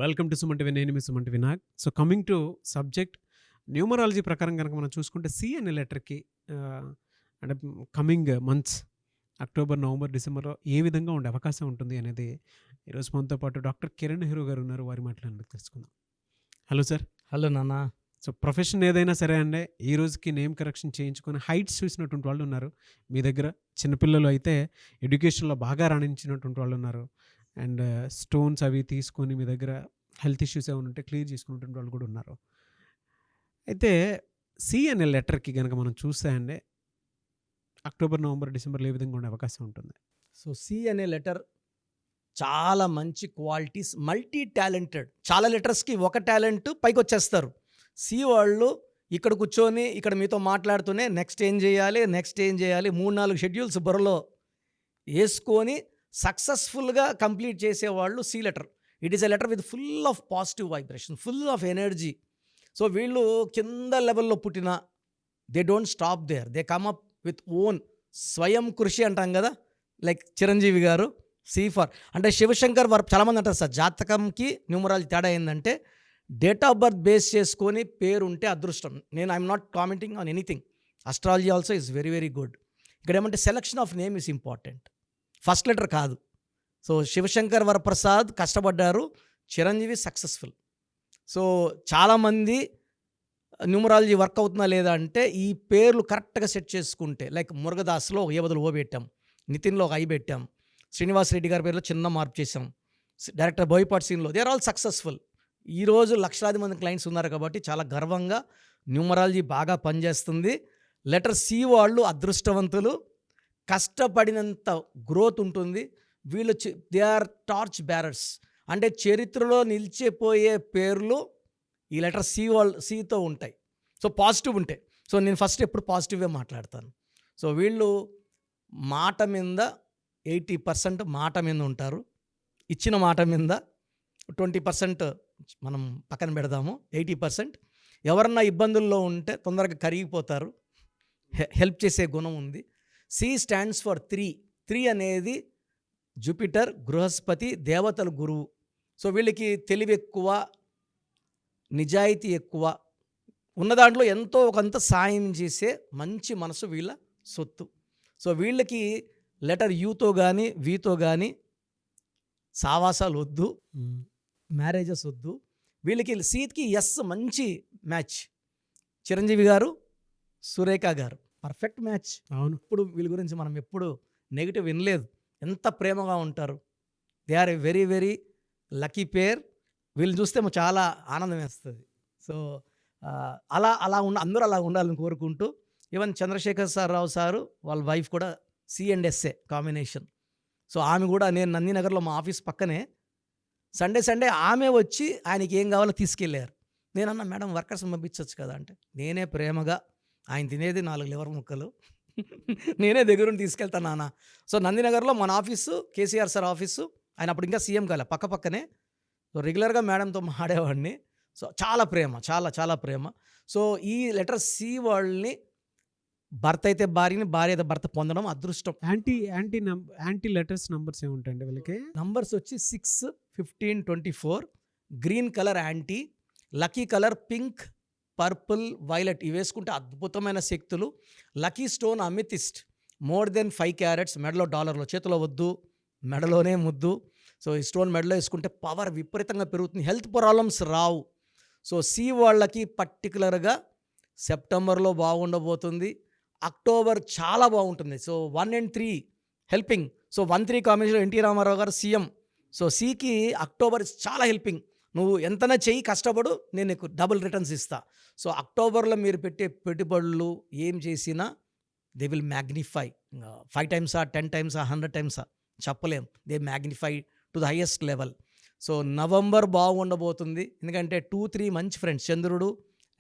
Welcome to Suman TV. నేను మీ Suman TV Nag. So coming to subject numerology ప్రకారం కనుక మనం చూసుకుంటే సి అనే లెటర్కి అంటే కమింగ్ మంత్స్ అక్టోబర్, నవంబర్, డిసెంబర్లో ఏ విధంగా ఉండే అవకాశం ఉంటుంది అనేది ఈరోజు మనతో పాటు డాక్టర్ కిరణ్ హీరో గారు ఉన్నారు. వారి మాటలను తెలుసుకుందాం. Hello sir. హలో నాన్న. సో ప్రొఫెషన్ ఏదైనా సరే అండి, ఈ రోజుకి నేమ్ కరెక్షన్ చేయించుకొని హైట్స్ చూసినటువంటి వాళ్ళు ఉన్నారు మీ దగ్గర. చిన్నపిల్లలు అయితే ఎడ్యుకేషన్లో బాగా రాణించినటువంటి వాళ్ళు ఉన్నారు. అండ్ స్టోన్స్ అవి తీసుకొని మీ దగ్గర హెల్త్ ఇష్యూస్ ఏమైనా ఉంటే క్లియర్ చేసుకున్నటువంటి వాళ్ళు కూడా ఉన్నారు. అయితే సి అనే లెటర్కి కనుక మనం చూస్తే అండి అక్టోబర్, నవంబర్, డిసెంబర్లో ఏ విధంగా ఉండే అవకాశం ఉంటుంది? సో సి అనే లెటర్ చాలా మంచి క్వాలిటీస్, మల్టీ టాలెంటెడ్. చాలా లెటర్స్కి ఒక టాలెంట్ పైకి వచ్చేస్తారు. సి వాళ్ళు ఇక్కడ కూర్చొని ఇక్కడ మీతో మాట్లాడుతూనే నెక్స్ట్ ఏం చేయాలి 3-4 షెడ్యూల్స్ బుర్రలో వేసుకొని సక్సెస్ఫుల్గా కంప్లీట్ చేసేవాళ్ళు C letter. It is a letter with full of positive vibration, full of energy. So వీళ్ళు కింద లెవెల్లో పుట్టిన they don't stop there, they come up with own స్వయం కృషి అంటాం కదా, లైక్ చిరంజీవి గారు. సి ఫర్ అంటే శివశంకర్ వారు చాలామంది అంటారు సార్ జాతకంకి న్యూమరాలజీ తేడా ఏంటంటే డేట్ ఆఫ్ బర్త్ బేస్ చేసుకొని పేరు ఉంటే అదృష్టం. నేను I'm not commenting on anything. Astrology also is very very good. ఇక్కడ ఏమంటే selection of name is important, first letter కాదు. సో శివశంకర్ వరప్రసాద్ కష్టపడ్డారు, చిరంజీవి సక్సెస్ఫుల్. సో చాలామంది న్యూమరాలజీ వర్క్ అవుతుందా లేదా అంటే ఈ పేర్లు కరెక్ట్గా సెట్ చేసుకుంటే, లైక్ మురుగదాస్లో ఏ బదులు ఓ పెట్టాం, నితిన్లో ఒక ఐ పెట్టాం, శ్రీనివాస్ రెడ్డి గారి పేరులో చిన్న మార్పు చేసాం, డైరెక్టర్ బోయపాటి సీన్లో, దే ఆర్ ఆల్ సక్సెస్ఫుల్. ఈరోజు లక్షలాది మంది క్లయింట్స్ ఉన్నారు కాబట్టి చాలా గర్వంగా న్యూమరాలజీ బాగా పనిచేస్తుంది. లెటర్ సి వాళ్ళు అదృష్టవంతులు, కష్టపడినంత గ్రోత్ ఉంటుంది. వీళ్ళు దే ఆర్ టార్చ్ బ్యారర్స్, అంటే చరిత్రలో నిలిచిపోయే పేర్లు ఈ లెటర్ సి సితో ఉంటాయి. సో పాజిటివ్ ఉంటాయి. సో నేను ఫస్ట్ ఎప్పుడు పాజిటివ్గా మాట్లాడతాను. సో వీళ్ళు మాట మీద 80% మాట మీద ఉంటారు. ఇచ్చిన మాట మీద 20% మనం పక్కన పెడదాము. 80% ఎవరన్నా ఇబ్బందుల్లో ఉంటే తొందరగా కరిగిపోతారు, హెల్ప్ చేసే గుణం ఉంది. సి స్టాండ్స్ ఫర్ 3 అనేది జూపిటర్, బృహస్పతి, దేవతల గురువు. సో వీళ్ళకి తెలివి ఎక్కువ, నిజాయితీ ఎక్కువ, ఉన్న దాంట్లో ఎంతో కొంత సాయం చేసే మంచి మనసు వీళ్ళ సొత్తు. సో వీళ్ళకి లెటర్ యూతో కానీ వీతో కానీ సావాసాలు వద్దు, మ్యారేజెస్ వద్దు. వీళ్ళకి సీట్కి ఎస్ మంచి మ్యాచ్. చిరంజీవి గారు, సురేఖ గారు పర్ఫెక్ట్ మ్యాచ్. అవును. ఇప్పుడు వీళ్ళ గురించి మనం ఎప్పుడు నెగిటివ్ వినలేదు. ఎంత ప్రేమగా ఉంటారు. They are a very very lucky pair. వీళ్ళని చూస్తే చాలా ఆనందం వేస్తుంది. సో అలా అందరూ అలా ఉండాలని కోరుకుంటూ, ఈవెన్ చంద్రశేఖర్ రావు సారు వాళ్ళ వైఫ్ కూడా C&SA కాంబినేషన్. సో ఆమె కూడా, నేను నందినగర్లో మా ఆఫీస్ పక్కనే సండే ఆమె వచ్చి ఆయనకి ఏం కావాలో తీసుకెళ్ళారు. నేను అన్నా, మేడం వర్కర్స్ పంపించవచ్చు కదా అంటే, నేనే ప్రేమగా ఆయన తినేది 4 లివర్ ముక్కలు నేనే దగ్గరుండి తీసుకెళ్తాను నాన్న. సో నందినగర్లో మన ఆఫీసు, కేసీఆర్ సార్ ఆఫీసు, ఆయన అప్పుడు ఇంకా సీఎం కాలే, పక్కనే. సో రెగ్యులర్గా మేడంతో మాడేవాడిని. సో చాలా ప్రేమ, చాలా ప్రేమ. సో ఈ లెటర్ సి వాళ్ళని భర్త అయితే భార్యని, భార్య అయితే భర్త పొందడం అదృష్టం. యాంటీ లెటర్స్ నంబర్స్ ఏముంటాయండి వీళ్ళకి? నంబర్స్ వచ్చి 6, 15, 24. Green colour anti, lucky colour pink, purple, violet. ఇవి వేసుకుంటే అద్భుతమైన శక్తులు. Lucky stone amethyst, more than 5 carats. మెడలో డాలర్లో, చేతిలో వద్దు, మెడలోనే ముద్దు. సో ఈ స్టోన్ మెడలో వేసుకుంటే పవర్ విపరీతంగా పెరుగుతుంది, హెల్త్ ప్రాబ్లమ్స్ రావు. సో సి వాళ్ళకి పర్టికులర్గా సెప్టెంబర్లో బాగుండబోతుంది, అక్టోబర్ చాలా బాగుంటుంది. So 1 and 3 helping. So 1-3 combination NT Rama Rao గారు సీఎం. సో సికి అక్టోబర్ చాలా హెల్పింగ్. నువ్వు ఎంతనా చెయ్యి, కష్టపడు, నేను నీకు డబుల్ రిటర్న్స్ ఇస్తా. సో అక్టోబర్లో మీరు పెట్టే పెట్టుబడులు ఏం చేసినా they will magnify. 5 times, 10 times, 100 times చెప్పలేం. They magnify to the highest level. So November బాగుండబోతుంది, ఎందుకంటే 2-3 మంచి ఫ్రెండ్స్, చంద్రుడు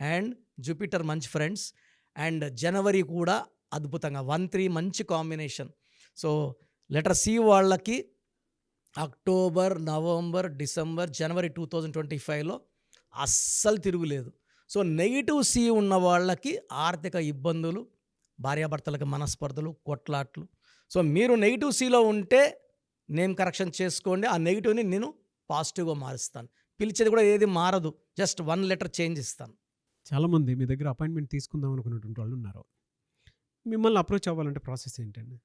అండ్ జూపిటర్ మంచి ఫ్రెండ్స్. అండ్ జనవరి కూడా అద్భుతంగా 1-3 మంచి కాంబినేషన్. సో లెటర్ సి వాళ్ళకి అక్టోబర్, నవంబర్, డిసెంబర్, జనవరి 2025లో అస్సలు తిరుగులేదు. సో నెగిటివ్ సి ఉన్న వాళ్ళకి ఆర్థిక ఇబ్బందులు, భార్యాభర్తలకు మనస్పర్ధలు, కొట్లాట్లు. సో మీరు నెగిటివ్ సిలో ఉంటే నేమ్ కరెక్షన్ చేసుకోండి, ఆ నెగిటివ్ని నేను పాజిటివ్గా మారుస్తాను. పిలిచేది కూడా ఏది మారదు. జస్ట్ 1 లెటర్ చేంజ్ ఇస్తాను. చాలామంది మీ దగ్గర అపాయింట్మెంట్ తీసుకుందాం అనుకున్నటువంటి వాళ్ళు ఉన్నారు. మిమ్మల్ని అప్రోచ్ అవ్వాలంటే ప్రాసెస్ ఏంటండి?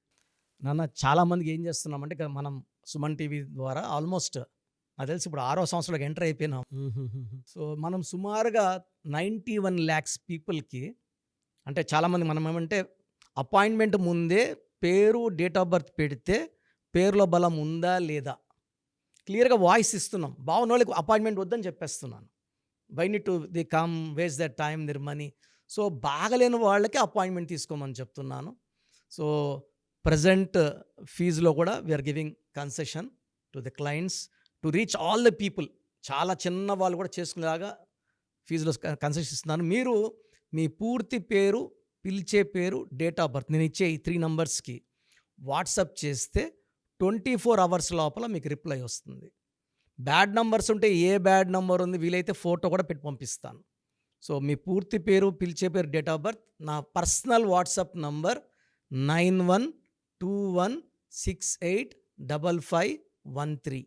నాన్న చాలామందికి ఏం చేస్తున్నామంటే ఇక మనం సుమన్ టీవీ ద్వారా ఆల్మోస్ట్ నాకు తెలిసి ఇప్పుడు 6వ సంవత్సరంలోకి ఎంటర్ అయిపోయినాం. సో మనం సుమారుగా 91 lakhs పీపుల్‌కి అంటే చాలామంది మనం ఏమంటే అపాయింట్మెంట్ ముందే పేరు, డేట్ ఆఫ్ బర్త్ పెడితే పేరులో బలం ఉందా లేదా క్లియర్‌గా వాయిస్ ఇస్తున్నాం. బాగున్నోళ్ళకి అపాయింట్మెంట్ వద్దని చెప్పేస్తున్నాను. Why need to they come waste that time their money. So బాగలేని వాళ్ళకి అపాయింట్మెంట్ తీసుకోమని చెప్తున్నాను. సో ప్రెజెంట్ ఫీజులో కూడా we are giving concession to the clients to reach all the people. చాలా చిన్న వాళ్ళు కూడా చేసుకునేలాగా ఫీజులో కన్సెషన్ ఇస్తున్నాను. మీరు మీ పూర్తి పేరు, పిలిచే పేరు, డేట్ ఆఫ్ బర్త్ నేను ఇచ్చే ఈ 3 నంబర్స్కి వాట్సాప్ చేస్తే 24 hours లోపల మీకు రిప్లై వస్తుంది. బ్యాడ్ నంబర్స్ ఉంటే ఏ బ్యాడ్ నంబర్ ఉంది వీలైతే ఫోటో కూడా పెట్టి పంపిస్తాను. సో మీ పూర్తి పేరు, పిలిచే పేరు, డేట్ ఆఫ్ బర్త్, నా పర్సనల్ వాట్సాప్ నంబర్ 9121685513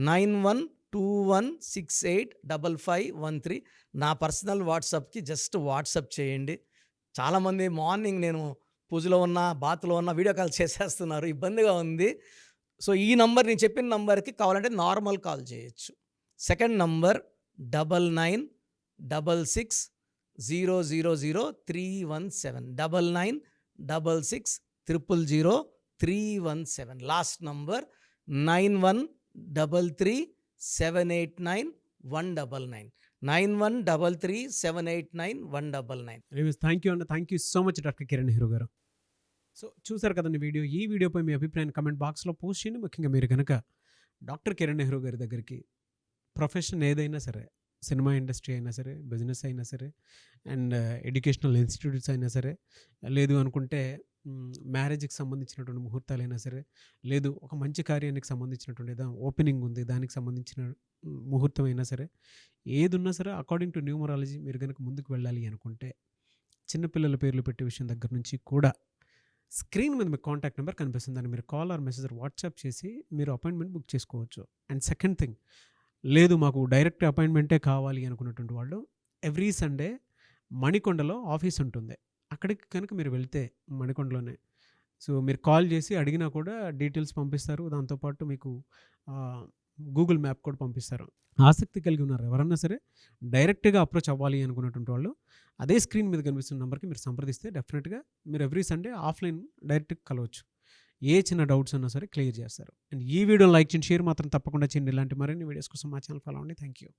9121685513 నా పర్సనల్ వాట్సాప్కి జస్ట్ వాట్సాప్ చేయండి. చాలామంది మార్నింగ్ నేను పూజలో ఉన్నా, బాత్లో ఉన్నా వీడియో కాల్ చేసేస్తున్నారు. ఇబ్బందిగా ఉంది. సో ఈ నంబర్ నేను చెప్పిన నంబర్కి కావాలంటే నార్మల్ కాల్ చేయొచ్చు. Second number 9966000317 9966000317. Last number 9133789199 9133789199. Thank you అండి. Thank you so much doctor Kiran Nehru గారు. సో చూసారు కదండి వీడియో. ఈ వీడియోపై మీ అభిప్రాయాన్ని కమెంట్ బాక్స్లో పోస్ట్ చేయండి. ముఖ్యంగా మీరు కనుక డాక్టర్ కిరణ్ నెహ్రూ గారి దగ్గరికి ప్రొఫెషన్ ఏదైనా సరే, సినిమా ఇండస్ట్రీ అయినా సరే, బిజినెస్ అయినా సరే, అండ్ ఎడ్యుకేషనల్ ఇన్స్టిట్యూట్స్ అయినా సరే, లేదు అనుకుంటే మ్యారేజ్కి సంబంధించినటువంటి ముహూర్తాలైనా సరే, లేదు ఒక మంచి కార్యానికి సంబంధించినటువంటి ఏదో ఓపెనింగ్ ఉంది దానికి సంబంధించిన ముహూర్తం అయినా సరే, ఏది ఉన్నా సరే అకార్డింగ్ టు న్యూమరాలజీ మీరు కనుక ముందుకు వెళ్ళాలి అనుకుంటే చిన్నపిల్లల పేర్లు పెట్టే విషయం దగ్గర నుంచి కూడా స్క్రీన్ మీద మీకు కాంటాక్ట్ నెంబర్ కనిపిస్తుంది. దాన్ని మీరు కాల్ ఆర్ మెసేజ్ వాట్సాప్ చేసి మీరు అపాయింట్మెంట్ బుక్ చేసుకోవచ్చు. అండ్ సెకండ్ థింగ్, లేదు మాకు డైరెక్ట్ అపాయింట్మెంటే కావాలి అనుకున్నటువంటి వాళ్ళు ఎవ్రీ సండే మణికొండలో ఆఫీస్ ఉంటుంది. అక్కడికి కనుక మీరు వెళ్తే మణికొండలోనే సో మీరు కాల్ చేసి అడిగినా కూడా డీటెయిల్స్ పంపిస్తారు. దాంతోపాటు మీకు గూగుల్ మ్యాప్ కూడా పంపిస్తారు. ఆసక్తి కలిగి ఉన్నారు ఎవరన్నా సరే డైరెక్ట్గా అప్రోచ్ అవ్వాలి అనుకున్నటువంటి వాళ్ళు అదే స్క్రీన్ మీద కనిపిస్తున్న నెంబర్కి మీరు సంప్రదిస్తే డెఫినెట్గా మీరు ఎవ్రీ సండే ఆఫ్లైన్ డైరెక్ట్గా కలవచ్చు. ఏ చిన్న డౌట్స్ ఉన్నా సరే క్లియర్ చేస్తారు. అండ్ ఈ వీడియో లైక్ చేయండి, షేర్ మాత్రం తప్పకుండా చేయండి. ఇలాంటి మరిన్ని వీడియోస్ కోసం మా ఛానల్ ఫాలో అవ్వండి. Thank you.